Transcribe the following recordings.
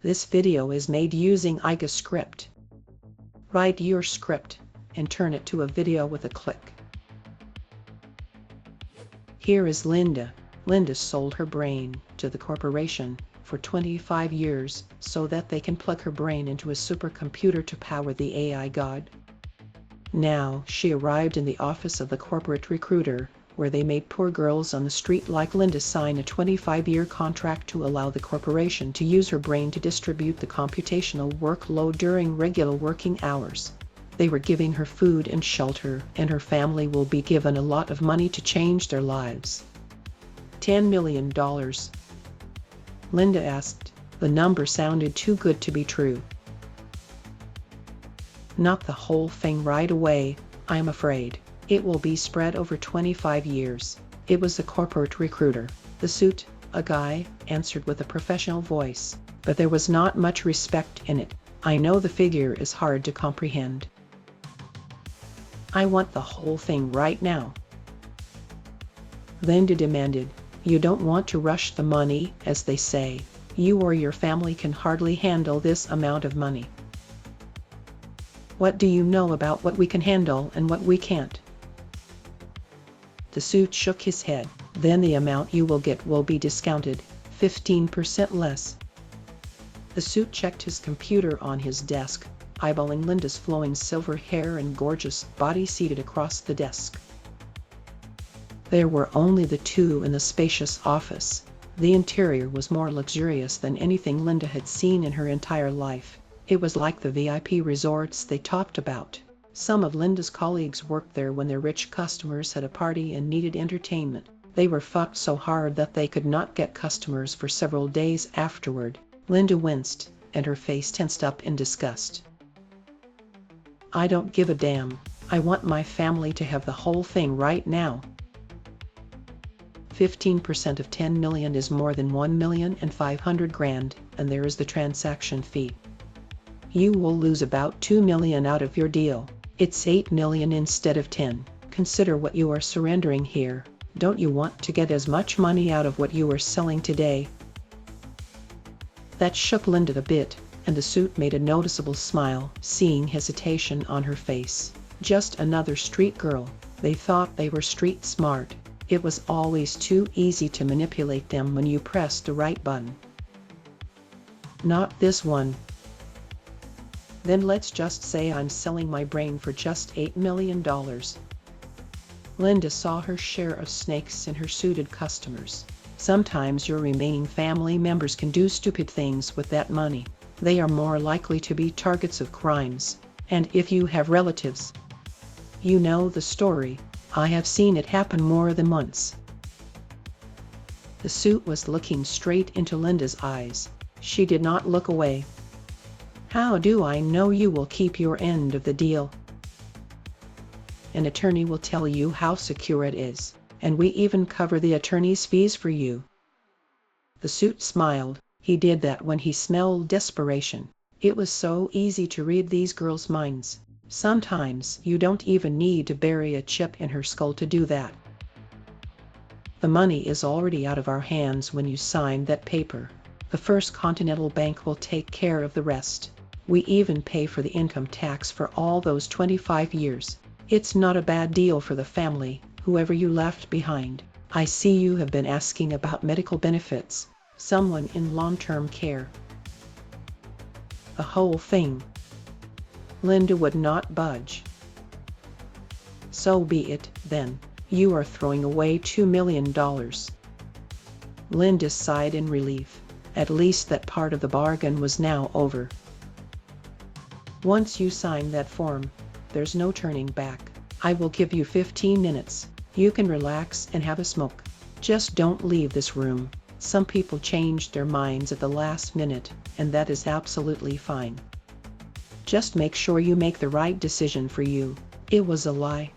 This video is made using EigaScript. Write your script and turn it to a video with a click. Here is Linda. Linda sold her brain to the corporation for 25 years so that they can plug her brain into a supercomputer to power the AI god. Now she arrived in the office of the corporate recruiter, where they made poor girls on the street like Linda sign a 25-year contract to allow the corporation to use her brain to distribute the computational workload during regular working hours. They were giving her food and shelter, and her family will be given a lot of money to change their lives. $10 million. Linda asked. The number sounded too good to be true. Not the whole thing right away, I'm afraid. It will be spread over 25 years. It was the corporate recruiter. The suit, a guy, answered with a professional voice, but there was not much respect in it. I know the figure is hard to comprehend. I want the whole thing right now. Linda demanded. You don't want to rush the money, as they say. You or your family can hardly handle this amount of money. What do you know about what we can handle and what we can't? The suit shook his head. Then the amount you will get will be discounted, 15% less. The suit checked his computer on his desk, eyeballing Linda's flowing silver hair and gorgeous body seated across the desk. There were only the two in the spacious office. The interior was more luxurious than anything Linda had seen in her entire life. It was like the VIP resorts they talked about. Some of Linda's colleagues worked there when their rich customers had a party and needed entertainment. They were fucked so hard that they could not get customers for several days afterward. Linda winced, and her face tensed up in disgust. I don't give a damn. I want my family to have the whole thing right now. 15% of 10 million is more than 1,500,000, and there is the transaction fee. You will lose about 2 million out of your deal. It's 8 million instead of 10. Consider what you are surrendering here. Don't you want to get as much money out of what you are selling today? That shook Linda a bit, and the suit made a noticeable smile, seeing hesitation on her face. Just another street girl. They thought they were street smart. It was always too easy to manipulate them when you pressed the right button. Not this one. Then let's just say I'm selling my brain for just $8 million. Linda saw her share of snakes in her suited customers. Sometimes your remaining family members can do stupid things with that money. They are more likely to be targets of crimes. And if you have relatives, you know the story. I have seen it happen more than once. The suit was looking straight into Linda's eyes. She did not look away. How do I know you will keep your end of the deal? An attorney will tell you how secure it is, and we even cover the attorney's fees for you. The suit smiled. He did that when he smelled desperation. It was so easy to read these girls' minds. Sometimes you don't even need to bury a chip in her skull to do that. The money is already out of our hands when you sign that paper. The First Continental Bank will take care of the rest. We even pay for the income tax for all those 25 years. It's not a bad deal for the family, whoever you left behind. I see you have been asking about medical benefits. Someone in long-term care. The whole thing. Linda would not budge. So be it, then. You are throwing away $2 million. Linda sighed in relief. At least that part of the bargain was now over. Once you sign that form, there's no turning back. I will give you 15 minutes. You can relax and have a smoke. Just don't leave this room. Some people change their minds at the last minute, and that is absolutely fine. Just make sure you make the right decision for you. It was a lie.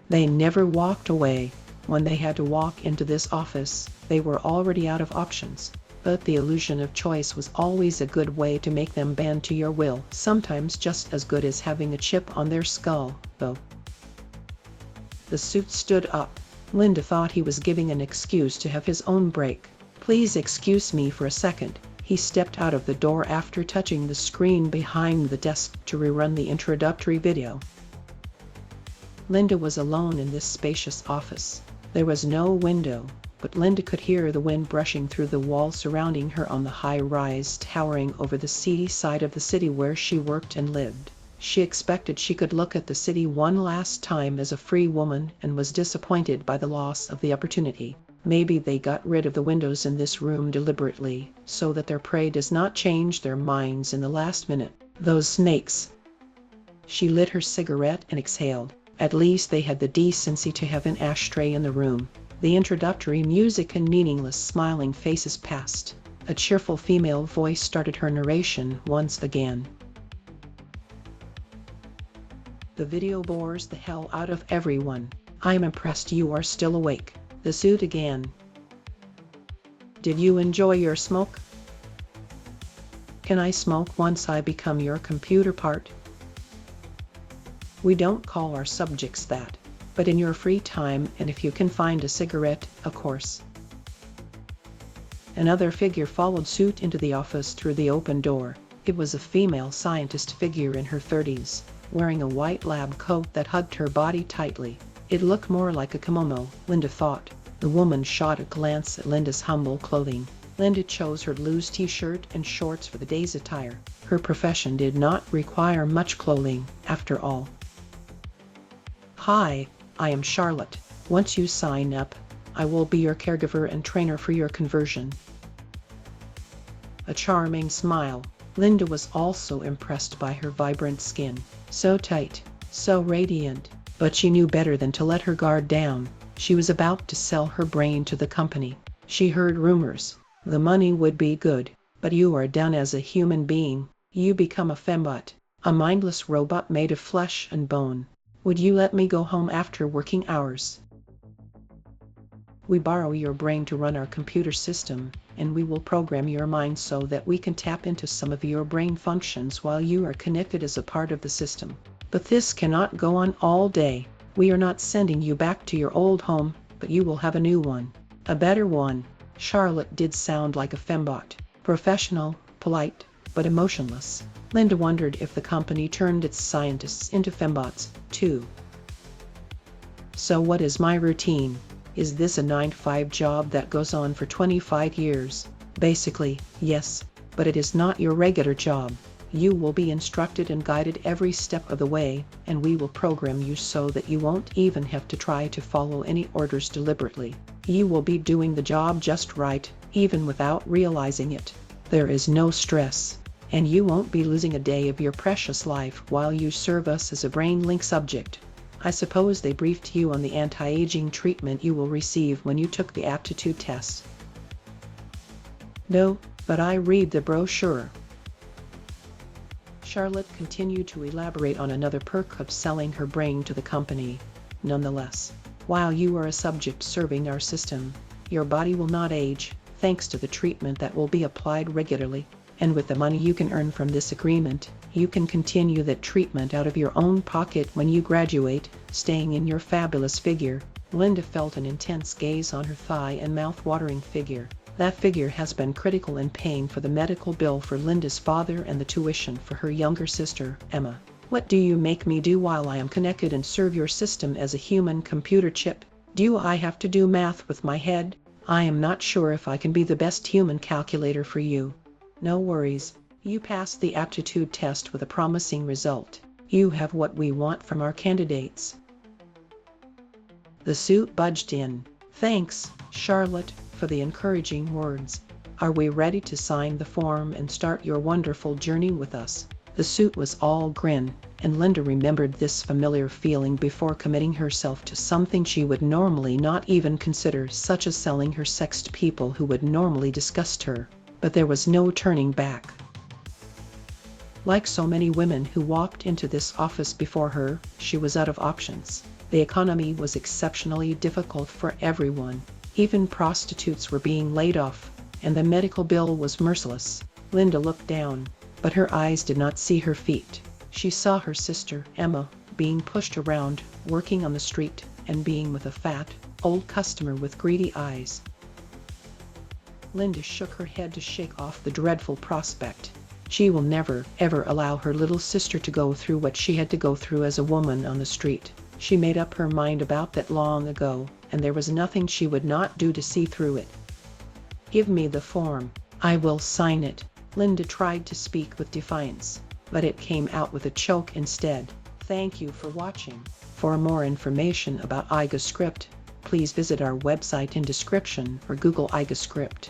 They never walked away. When they had to walk into this office, they were already out of options. But the illusion of choice was always a good way to make them bend to your will, sometimes just as good as having a chip on their skull, though. The suit stood up. Linda thought he was giving an excuse to have his own break. Please excuse me for a second. He stepped out of the door after touching the screen behind the desk to rerun the introductory video. Linda was alone in this spacious office. There was no window, but Linda could hear the wind brushing through the walls surrounding her on the high-rise towering over the seedy side of the city where she worked and lived. She expected she could look at the city one last time as a free woman and was disappointed by the loss of the opportunity. Maybe they got rid of the windows in this room deliberately, so that their prey does not change their minds in the last minute. Those snakes. She lit her cigarette and exhaled. At least they had the decency to have an ashtray in the room. The introductory music and meaningless smiling faces passed. A cheerful female voice started her narration once again. The video bores the hell out of everyone. I'm impressed you are still awake. The suit again. Did you enjoy your smoke? Can I smoke once I become your computer part? We don't call our subjects that, but in your free time and if you can find a cigarette, of course. Another figure followed suit into the office through the open door. It was a female scientist figure in her 30s, wearing a white lab coat that hugged her body tightly. It looked more like a kimono, Linda thought. The woman shot a glance at Linda's humble clothing. Linda chose her loose t-shirt and shorts for the day's attire. Her profession did not require much clothing, after all. Hi, I am Charlotte. Once you sign up, I will be your caregiver and trainer for your conversion. A charming smile. Linda was also impressed by her vibrant skin. So tight, so radiant. But she knew better than to let her guard down. She was about to sell her brain to the company. She heard rumors. The money would be good, but you are done as a human being. You become a fembot, a mindless robot made of flesh and bone. Would you let me go home after working hours? We borrow your brain to run our computer system, and we will program your mind so that we can tap into some of your brain functions while you are connected as a part of the system. But this cannot go on all day. We are not sending you back to your old home, but you will have a new one. A better one. Charlotte did sound like a fembot. Professional, polite, but emotionless. Linda wondered if the company turned its scientists into fembots, too. So what is my routine? Is this a 9-to-5 job that goes on for 25 years? Basically, yes, but it is not your regular job. You will be instructed and guided every step of the way, and we will program you so that you won't even have to try to follow any orders deliberately. You will be doing the job just right, even without realizing it. There is no stress, and you won't be losing a day of your precious life while you serve us as a brain link subject. I suppose they briefed you on the anti-aging treatment you will receive when you took the aptitude test. No, but I read the brochure. Charlotte continued to elaborate on another perk of selling her brain to the company. Nonetheless, while you are a subject serving our system, your body will not age, thanks to the treatment that will be applied regularly. And with the money you can earn from this agreement, you can continue that treatment out of your own pocket when you graduate, staying in your fabulous figure. Linda felt an intense gaze on her thigh and mouth-watering figure. That figure has been critical in paying for the medical bill for Linda's father and the tuition for her younger sister, Emma. What do you make me do while I am connected and serve your system as a human computer chip? Do I have to do math with my head? I am not sure if I can be the best human calculator for you. No worries. You passed the aptitude test with a promising result. You have what we want from our candidates. The suit budged in. Thanks, Charlotte, for the encouraging words. Are we ready to sign the form and start your wonderful journey with us? The suit was all grin, and Linda remembered this familiar feeling before committing herself to something she would normally not even consider, such as selling her sex to people who would normally disgust her. But there was no turning back. Like so many women who walked into this office before her, she was out of options. The economy was exceptionally difficult for everyone. Even prostitutes were being laid off, and the medical bill was merciless. Linda looked down, but her eyes did not see her feet. She saw her sister, Emma, being pushed around, working on the street, and being with a fat, old customer with greedy eyes. Linda shook her head to shake off the dreadful prospect. She will never, ever allow her little sister to go through what she had to go through as a woman on the street. She made up her mind about that long ago, and there was nothing she would not do to see through it. Give me the form. I will sign it. Linda tried to speak with defiance, but it came out with a choke instead. Thank you for watching. For more information about EigaScript, please visit our website in description or Google EigaScript.